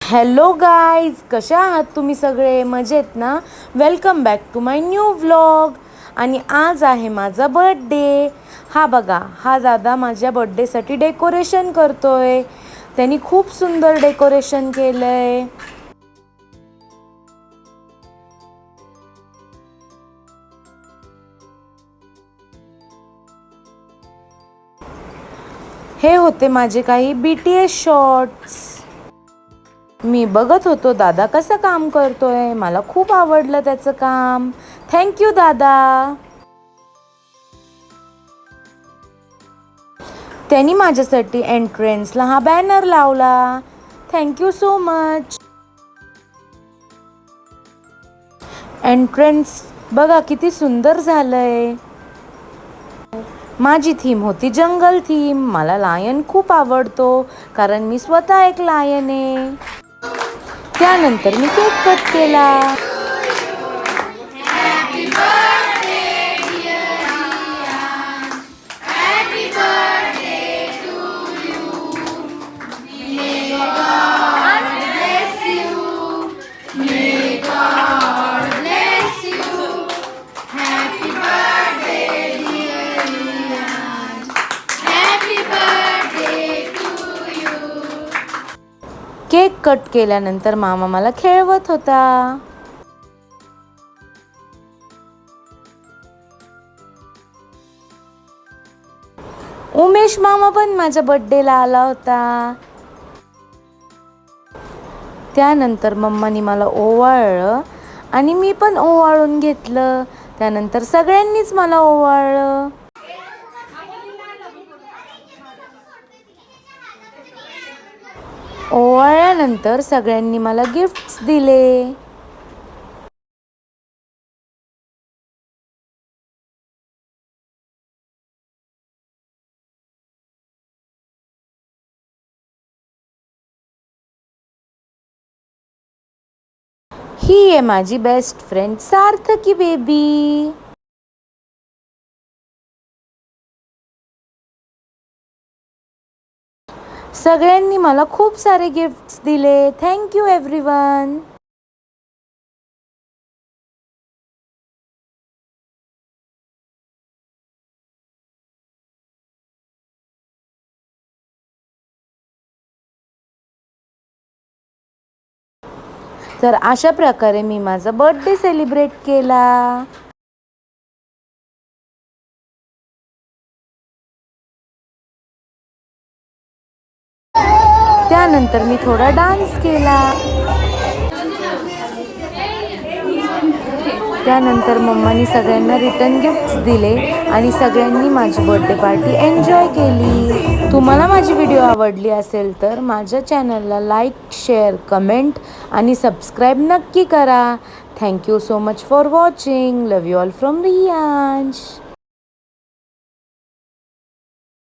Hello guys, कशा आहात तुम्ही सगळे? मजेत ना? Welcome back to my new vlog. आणि आज आहे माझा बर्थडे. हा बघा, हा दादा माझ्या बर्थडेसाठी डेकोरेशन करतोय. त्यांनी खूप सुंदर डेकोरेशन केलंय. हे होते माझे काही BTS शॉर्ट्स. मी बघत होतो दादा कसं काम करतोय. मला खूप आवडलं त्याचं काम. थँक्यू दादा. त्यांनी माझ्यासाठी एंट्रन्सला हा बॅनर लावला. Thank you so much. एंट्रन्स बघा किती सुंदर झालंय. माझी थीम होती जंगल थीम. मला लायन खूप आवडतो कारण मी स्वतः एक लायन आहे. त्यानंतर मी केक कट केला. केक कट केल्यानंतर मामा मला खेळवत होता. उमेश मामा पण माझ्या बर्थडेला आला होता. त्यानंतर मम्मानी मला ओवाळलं आणि मी पण ओवाळून घेतलं. त्यानंतर सगळ्यांनीच मला ओवाळलं. ओवाळल्यानंतर सगळ्यांनी मला गिफ्ट्स दिले. ही आहे माझी बेस्ट फ्रेंड सार्थकी बेबी. सगळ्यांनी मला खूप सारे गिफ्ट्स दिले. Thank you everyone. तर अशा प्रकारे मी माझा बर्थडे सेलिब्रेट केला. त्यानंतर मी थोडा डान्स केला. त्यानंतर मम्मानी सगळ्यांना रिटर्न गिफ्ट्स दिले आणि सगळ्यांनी माझी बर्थडे पार्टी एन्जॉय केली. तुम्हाला माझी व्हिडिओ आवडली असेल तर माझ्या चॅनलला लाईक, शेअर, कमेंट आणि सबस्क्राईब नक्की करा. Thank you so much for watching. Love you all from Riyansh.